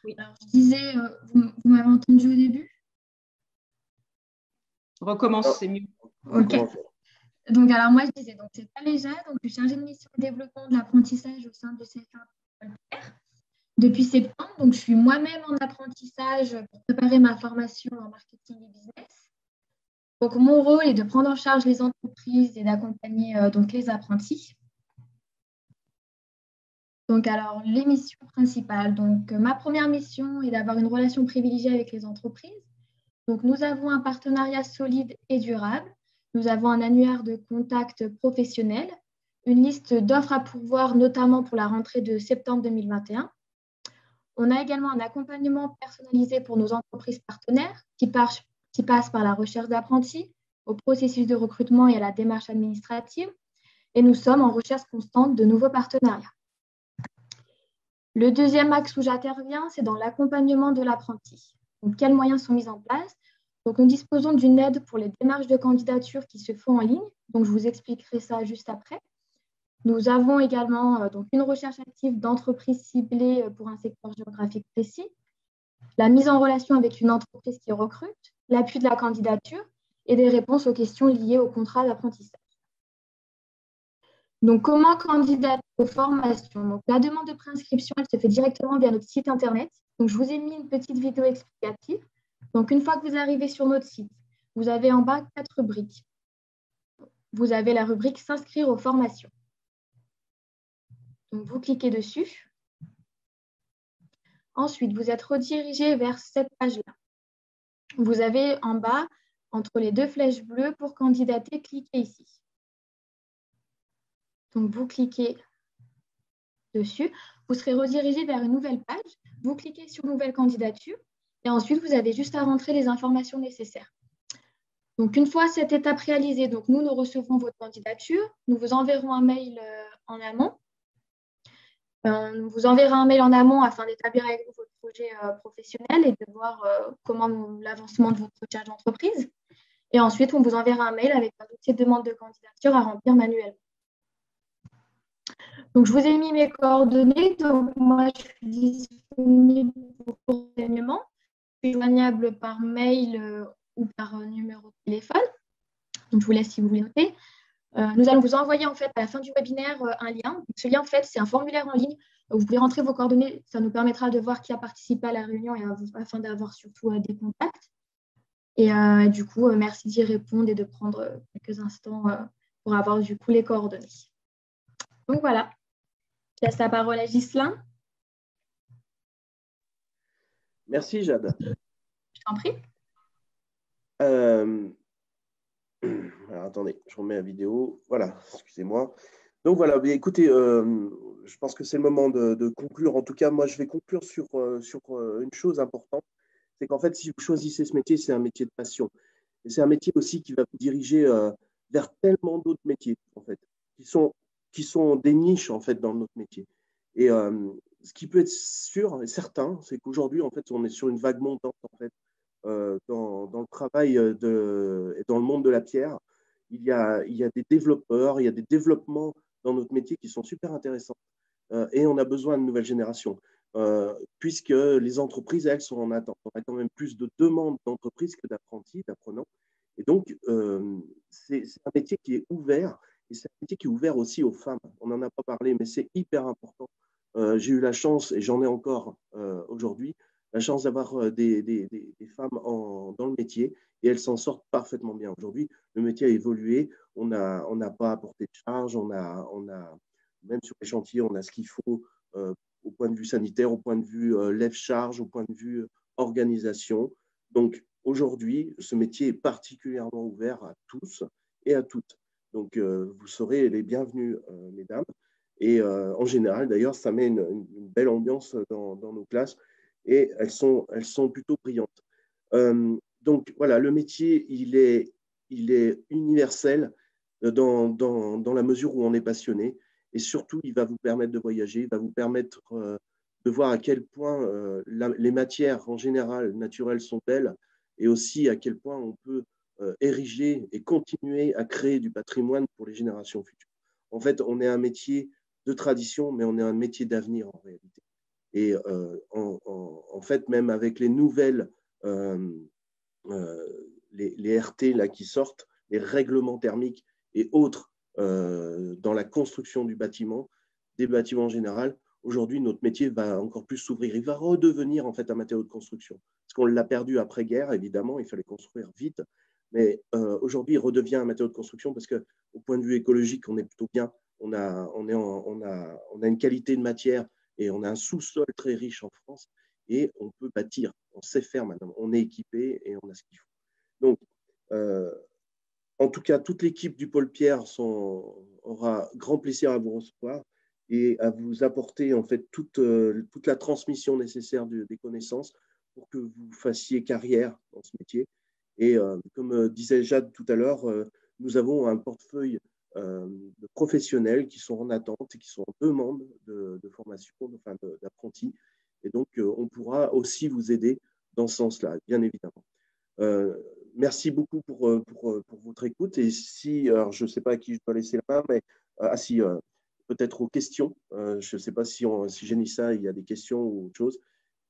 Oui. Alors, je disais, vous m'avez entendu au début? Recommence, c'est mieux. Ok. Donc, alors moi, je disais, donc c'est Aléja, donc je suis chargée de mission et développement de l'apprentissage au sein de CFA. Depuis septembre, donc je suis moi-même en apprentissage pour préparer ma formation en marketing et business. Donc, mon rôle est de prendre en charge les entreprises et d'accompagner donc les apprentis. Donc, alors, les missions principales. Donc, ma première mission est d'avoir une relation privilégiée avec les entreprises. Donc, nous avons un partenariat solide et durable. Nous avons un annuaire de contacts professionnels, une liste d'offres à pourvoir, notamment pour la rentrée de septembre 2021. On a également un accompagnement personnalisé pour nos entreprises partenaires qui passe par la recherche d'apprentis, au processus de recrutement et à la démarche administrative. Et nous sommes en recherche constante de nouveaux partenariats. Le deuxième axe où j'interviens, c'est dans l'accompagnement de l'apprenti. Donc, quels moyens sont mis en place? Donc, nous disposons d'une aide pour les démarches de candidature qui se font en ligne. Donc, je vous expliquerai ça juste après. Nous avons également donc une recherche active d'entreprises ciblées pour un secteur géographique précis, la mise en relation avec une entreprise qui recrute, l'appui de la candidature et des réponses aux questions liées au contrat d'apprentissage. Donc, comment candidater aux formations? Donc, la demande de préinscription, elle se fait directement via notre site internet. Donc, je vous ai mis une petite vidéo explicative. Donc, une fois que vous arrivez sur notre site, vous avez en bas 4 rubriques. Vous avez la rubrique s'inscrire aux formations. Donc, vous cliquez dessus. Ensuite, vous êtes redirigé vers cette page-là. Vous avez en bas, entre les 2 flèches bleues, pour candidater, cliquez ici. Donc, vous cliquez dessus. Vous serez redirigé vers une nouvelle page. Vous cliquez sur Nouvelle candidature et ensuite, vous avez juste à rentrer les informations nécessaires. Donc, une fois cette étape réalisée, donc nous recevons votre candidature. Nous vous enverrons un mail en amont. On vous enverra un mail en amont afin d'établir avec vous votre projet professionnel et de voir comment l'avancement de votre recherche d'entreprise. Et ensuite, on vous enverra un mail avec un dossier de demande de candidature à remplir manuellement. Donc, je vous ai mis mes coordonnées. Donc, moi, je suis disponible pour renseignement. Je suis joignable par mail ou par numéro de téléphone. Donc, je vous laisse si vous voulez noter. Nous allons vous envoyer en fait à la fin du webinaire un lien. Donc, ce lien, en fait, c'est un formulaire en ligne. Vous pouvez rentrer vos coordonnées. Ça nous permettra de voir qui a participé à la réunion et afin d'avoir surtout des contacts. Et du coup, merci d'y répondre et de prendre quelques instants pour avoir du coup les coordonnées. Donc, voilà. Je laisse la parole à Ghislain. Merci, Jade. Je t'en prie. Alors, attendez, je remets la vidéo. Voilà, excusez-moi. Donc, voilà, écoutez, je pense que c'est le moment de conclure. En tout cas, moi, je vais conclure sur une chose importante. C'est qu'en fait, si vous choisissez ce métier, c'est un métier de passion. Et c'est un métier aussi qui va vous diriger vers tellement d'autres métiers, en fait, qui sont des niches, en fait, dans notre métier. Et ce qui peut être sûr et certain, c'est qu'aujourd'hui, en fait, on est sur une vague montante, en fait, dans le travail et dans le monde de la pierre. Il y a des développeurs, il y a des développements dans notre métier qui sont super intéressants. Et on a besoin de nouvelles générations, puisque les entreprises, elles, sont en attente. On a quand même plus de demandes d'entreprises que d'apprentis, d'apprenants. Et donc, c'est un métier qui est ouvert, et c'est un métier qui est ouvert aussi aux femmes. On n'en a pas parlé, mais c'est hyper important. J'ai eu la chance, et j'en ai encore aujourd'hui, la chance d'avoir des femmes dans le métier, et elles s'en sortent parfaitement bien. Aujourd'hui, le métier a évolué, on n'a pas à porter de charge, on a, même sur les chantiers, on a ce qu'il faut au point de vue sanitaire, au point de vue lève-charge, au point de vue organisation. Donc, aujourd'hui, ce métier est particulièrement ouvert à tous et à toutes. Donc, vous serez les bienvenus, mesdames. Et en général, d'ailleurs, ça met une belle ambiance dans nos classes et elles sont plutôt brillantes. Donc, voilà, le métier, il est il est universel dans la mesure où on est passionné. Et surtout, il va vous permettre de voyager, il va vous permettre de voir à quel point les matières en général naturelles sont belles et aussi à quel point on peut ériger et continuer à créer du patrimoine pour les générations futures. En fait, on est un métier de tradition, mais on est un métier d'avenir en réalité. Et en fait, même avec les nouvelles, les RT là, qui sortent, les règlements thermiques et autres dans la construction du bâtiment, des bâtiments en général, aujourd'hui, notre métier va encore plus s'ouvrir. Il va redevenir en fait un matériau de construction. Parce qu'on l'a perdu après-guerre, évidemment, il fallait construire vite. Mais aujourd'hui, il redevient un matériau de construction parce qu'au point de vue écologique, on est plutôt bien. On a une qualité de matière et on a un sous-sol très riche en France et on peut bâtir. On sait faire maintenant. On est équipé et on a ce qu'il faut. Donc, en tout cas, toute l'équipe du Pôle Pierre aura grand plaisir à vous recevoir et à vous apporter en fait toute la transmission nécessaire des connaissances pour que vous fassiez carrière dans ce métier. Et comme disait Jade tout à l'heure, nous avons un portefeuille de professionnels qui sont en attente et qui sont en demande de formation, enfin d'apprentis. Et donc, on pourra aussi vous aider dans ce sens-là, bien évidemment. Merci beaucoup pour votre écoute. Et si, alors je ne sais pas à qui je dois laisser la main, mais peut-être aux questions. Je ne sais pas si Génissa, il y a des questions ou autre chose.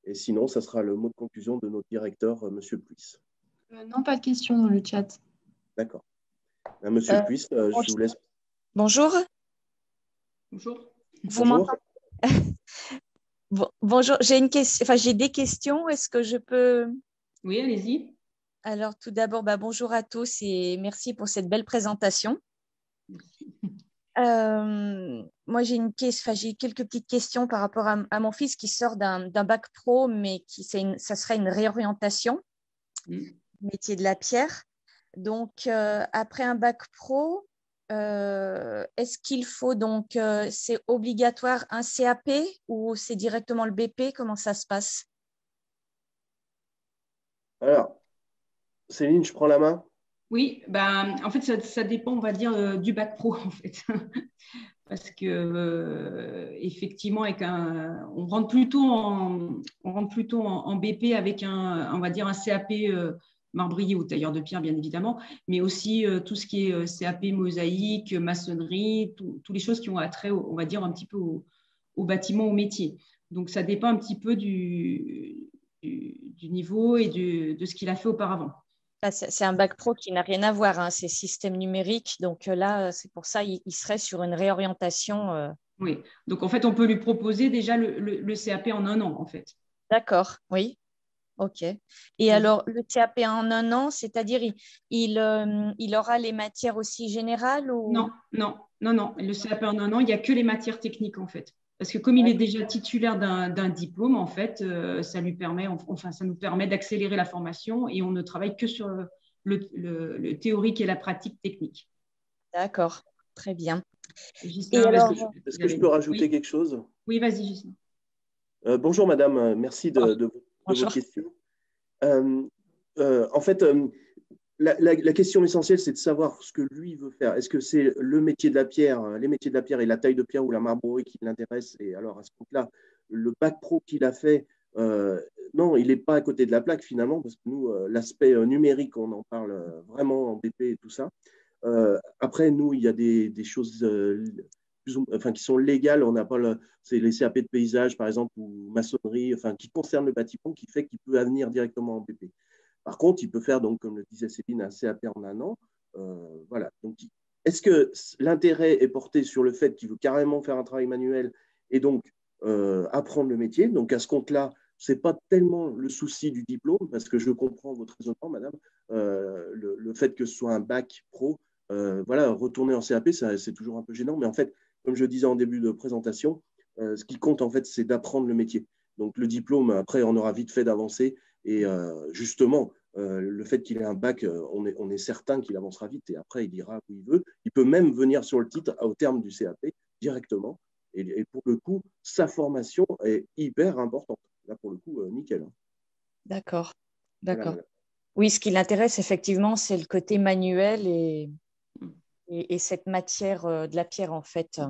Et sinon, ça sera le mot de conclusion de notre directeur, Monsieur Puys. Non, pas de questions dans le chat. D'accord. Monsieur Puys, je vous laisse. Bonjour. Bonjour. Vous m'entendez? Bonjour, j'ai des questions. Est-ce que je peux… Oui, allez-y. Alors, tout d'abord, bonjour à tous et merci pour cette belle présentation. Moi, j'ai quelques petites questions par rapport à mon fils qui sort d'un bac pro, mais ça serait une réorientation, métier de la pierre. Donc, après un bac pro, est-ce qu'il faut donc, c'est obligatoire un CAP ou c'est directement le BP? Comment ça se passe? Alors, Céline, je prends la main. Oui, en fait, ça dépend, on va dire, du bac pro, en fait. Parce que effectivement, on rentre plutôt en BP avec on va dire un CAP marbrier ou tailleur de pierre, bien évidemment, mais aussi tout ce qui est CAP mosaïque, maçonnerie, toutes les choses qui ont attrait, on va dire, un petit peu au bâtiment, au métier. Donc, ça dépend un petit peu du niveau et de ce qu'il a fait auparavant. C'est un bac pro qui n'a rien à voir, hein, c'est système numérique. Donc là, c'est pour ça il serait sur une réorientation. Oui, donc en fait, on peut lui proposer déjà le CAP en 1 an, en fait. D'accord, oui. OK. Et alors, le CAP en 1 an, c'est-à-dire il aura les matières aussi générales ou… Non. Le CAP en 1 an, il n'y a que les matières techniques, en fait. Parce que comme il est déjà titulaire d'un diplôme, en fait, ça nous permet d'accélérer la formation et on ne travaille que sur le théorique et la pratique technique. D'accord, très bien. Est-ce que je peux rajouter quelque chose? Oui, vas-y, Justin. Bonjour madame, merci de vos questions. En fait, la question essentielle, c'est de savoir ce que lui veut faire. Est-ce que c'est le métier de la pierre, les métiers de la pierre et la taille de pierre ou la marbrerie qui l'intéresse? Et alors, à ce moment-là, le bac pro qu'il a fait, non, il n'est pas à côté de la plaque finalement, parce que nous, l'aspect numérique, on en parle vraiment en BP et tout ça. Après, nous, il y a des choses qui sont légales. On n'a pas c'est les CAP de paysage, par exemple, ou maçonnerie, qui concernent le bâtiment, qui fait qu'il peut venir directement en BP. Par contre, il peut faire, donc, comme le disait Céline, un CAP en 1 an. Voilà. Donc, est-ce que l'intérêt est porté sur le fait qu'il veut carrément faire un travail manuel et donc apprendre le métier? Donc, à ce compte-là, ce n'est pas tellement le souci du diplôme, parce que je comprends votre raisonnement, madame. Le fait que ce soit un bac pro, retourner en CAP, c'est toujours un peu gênant. Mais en fait, comme je disais en début de présentation, ce qui compte, en fait, c'est d'apprendre le métier. Donc, le diplôme, après, on aura vite fait d'avancer. Et justement, le fait qu'il ait un bac, on est certain qu'il avancera vite et après, il ira où il veut. Il peut même venir sur le titre au terme du CAP directement. Et pour le coup, sa formation est hyper importante. Là, pour le coup, nickel. D'accord. D'accord. Oui, ce qui l'intéresse, effectivement, c'est le côté manuel et cette matière de la pierre, en fait.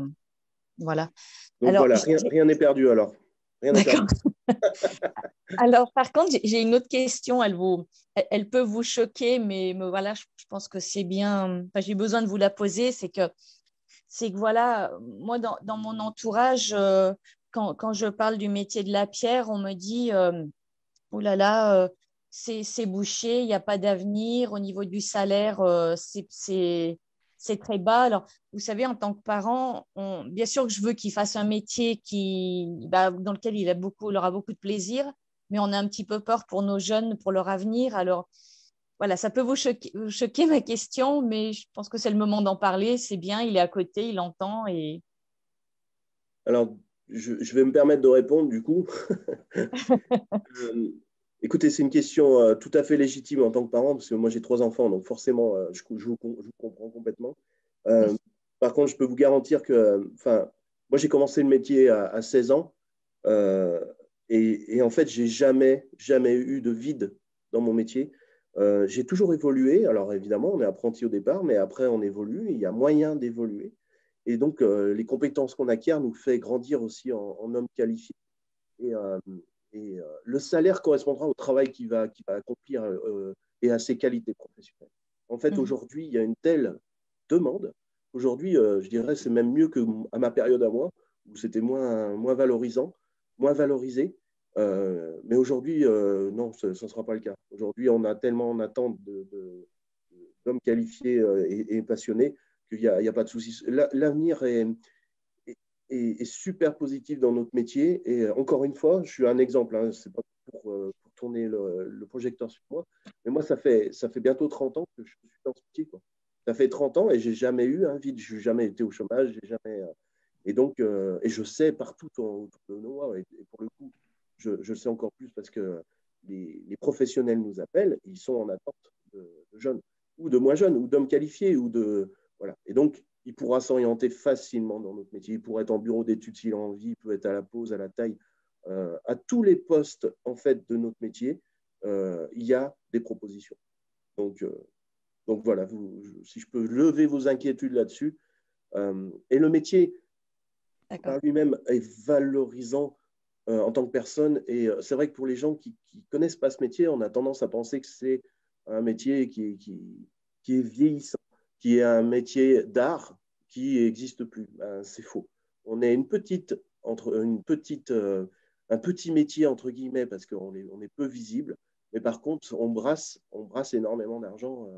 Voilà. Donc Alors, voilà, rien n'est perdu alors. Rien n'est d'accord. perdu. Alors, par contre, j'ai une autre question. Elle peut vous choquer, mais voilà, je pense que c'est bien. Enfin, j'ai besoin de vous la poser. C'est que voilà, moi, dans mon entourage, quand je parle du métier de la pierre, on me dit, oh là là, c'est bouché, il n'y a pas d'avenir. Au niveau du salaire, c'est très bas. Alors, vous savez, en tant que parent, bien sûr que je veux qu'il fasse un métier dans lequel il aura beaucoup de plaisir, mais on a un petit peu peur pour nos jeunes, pour leur avenir. Alors, voilà, ça peut vous choquer ma question, mais je pense que c'est le moment d'en parler. C'est bien, il est à côté, il entend. Alors, je vais me permettre de répondre du coup. Écoutez, c'est une question tout à fait légitime en tant que parent, parce que moi j'ai 3 enfants, donc forcément, je vous comprends complètement. Par contre, je peux vous garantir que, moi j'ai commencé le métier à 16 ans, et en fait, j'ai jamais eu de vide dans mon métier. J'ai toujours évolué. Alors évidemment, on est apprenti au départ, mais après on évolue, il y a moyen d'évoluer. Et donc, les compétences qu'on acquiert nous fait grandir aussi en homme qualifié. Et, le salaire correspondra au travail qu'il va accomplir et à ses qualités professionnelles. En fait, aujourd'hui, il y a une telle demande. Aujourd'hui, je dirais, c'est même mieux qu'à ma période à moi, où c'était moins valorisant, moins valorisé. Mais aujourd'hui, non, ce ne sera pas le cas. Aujourd'hui, on a tellement en attente d'hommes qualifiés et passionnés qu'il n'y a pas de souci. L'avenir est super positif dans notre métier. Et encore une fois, je suis un exemple, hein, ce n'est pas pour tourner le projecteur sur moi, mais moi, ça fait bientôt 30 ans que je suis dans ce métier, quoi. Ça fait 30 ans et je n'ai jamais eu un vide, je n'ai jamais été au chômage, et donc, et je sais partout autour de nous, et pour le coup, je le sais encore plus parce que les professionnels nous appellent, ils sont en attente de jeunes, ou de moins jeunes, ou d'hommes qualifiés, voilà. Et donc, il pourra s'orienter facilement dans notre métier. Il pourrait être en bureau d'études s'il a envie, il peut être à la pause, à la taille. À tous les postes en fait, de notre métier, il y a des propositions. Donc voilà, si je peux lever vos inquiétudes là-dessus. Et le métier par lui-même est valorisant en tant que personne. Et c'est vrai que pour les gens qui ne connaissent pas ce métier, on a tendance à penser que c'est un métier qui est vieillissant, qui est un métier d'art qui n'existe plus. C'est faux. On est un petit métier, entre guillemets, parce qu'on est peu visible. Mais par contre, on brasse énormément d'argent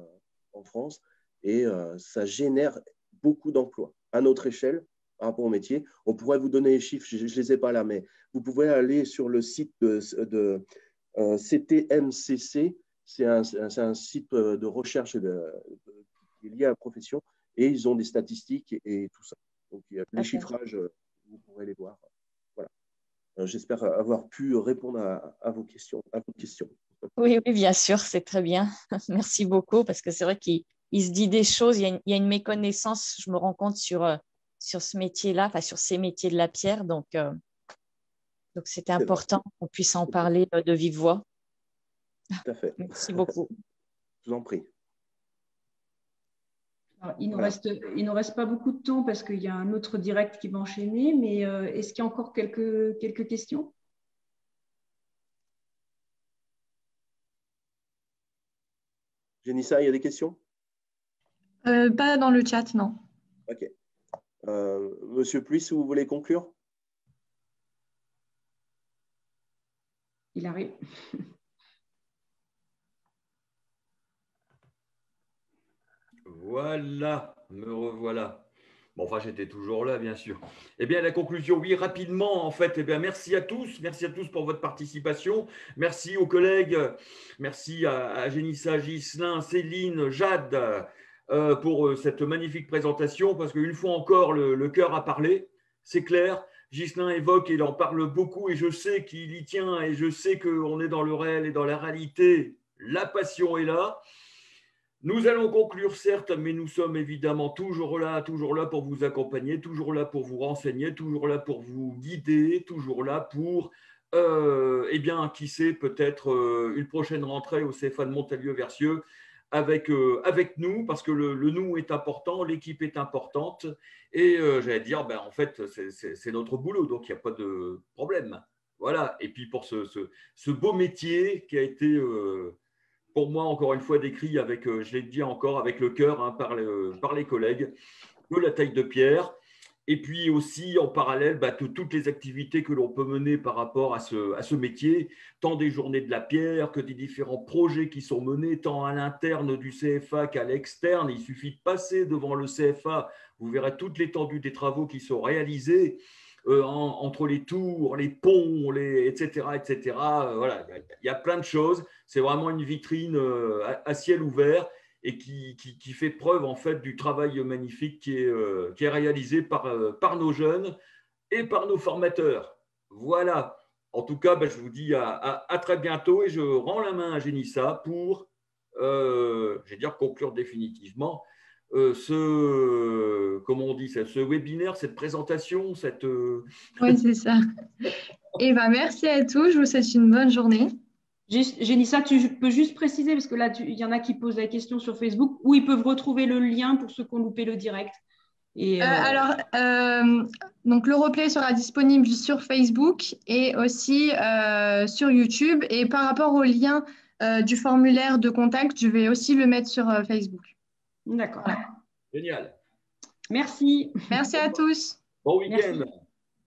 en France et ça génère beaucoup d'emplois. À notre échelle, par rapport au métier, on pourrait vous donner les chiffres, je ne les ai pas là, mais vous pouvez aller sur le site de CTMCC. C'est un site de recherche qui est lié à la profession et ils ont des statistiques et tout ça. Donc, les chiffrages, vous pourrez les voir. Voilà. J'espère avoir pu répondre à vos questions. Oui, bien sûr, c'est très bien. Merci beaucoup parce que c'est vrai qu'il se dit des choses, il y a une méconnaissance, je me rends compte sur ce métier-là, enfin sur ces métiers de la pierre. Donc c'était important qu'on puisse en parler de vive voix. Tout à fait. Merci beaucoup. Je vous en prie. Alors, il ne reste pas beaucoup de temps parce qu'il y a un autre direct qui va enchaîner, mais est-ce qu'il y a encore quelques questions? Jenissa, il y a des questions? Pas dans le chat, non. Ok. Monsieur Pluis, si vous voulez conclure? Il arrive. Voilà, me revoilà. Bon, enfin, j'étais toujours là, bien sûr. Eh bien, la conclusion, oui, rapidement, en fait, eh bien, merci à tous pour votre participation. Merci aux collègues, merci à Jenissa, Ghislain, Céline, Jade pour cette magnifique présentation, parce qu'une fois encore, le cœur a parlé, c'est clair. Ghislain évoque et il en parle beaucoup, et je sais qu'il y tient, et je sais qu'on est dans le réel et dans la réalité. La passion est là. Nous allons conclure, certes, mais nous sommes évidemment toujours là pour vous accompagner, toujours là pour vous renseigner, toujours là pour vous guider, toujours là pour eh bien, qui sait, peut-être une prochaine rentrée au CFA de Montalieu-Versieux avec nous, parce que le nous est important, l'équipe est importante, et j'allais dire, en fait, c'est notre boulot, donc il n'y a pas de problème. Voilà, et puis pour ce beau métier qui a été, pour moi, encore une fois, décrit avec, je l'ai dit encore, avec le cœur, hein, par les collègues, de la taille de pierre. Et puis aussi, en parallèle, toutes les activités que l'on peut mener par rapport à ce métier, tant des journées de la pierre que des différents projets qui sont menés, tant à l'interne du CFA qu'à l'externe. Il suffit de passer devant le CFA, vous verrez toute l'étendue des travaux qui sont réalisés entre les tours, les ponts, etc. etc. Voilà, il y a plein de choses. C'est vraiment une vitrine à ciel ouvert, et qui fait preuve en fait du travail magnifique qui est réalisé par nos jeunes et par nos formateurs. Voilà. En tout cas, je vous dis à très bientôt, et je rends la main à Génissa pour, je vais dire, conclure définitivement comment on dit, ce webinaire, cette présentation, Oui, c'est ça. Et merci à tous. Je vous souhaite une bonne journée. Génissa, tu peux juste préciser, parce que là, il y en a qui posent la question sur Facebook, où ils peuvent retrouver le lien pour ceux qui ont loupé le direct. Donc le replay sera disponible sur Facebook et aussi sur YouTube. Et par rapport au lien du formulaire de contact, je vais aussi le mettre sur Facebook. D'accord. Génial. Merci. Merci à tous. Bon week-end.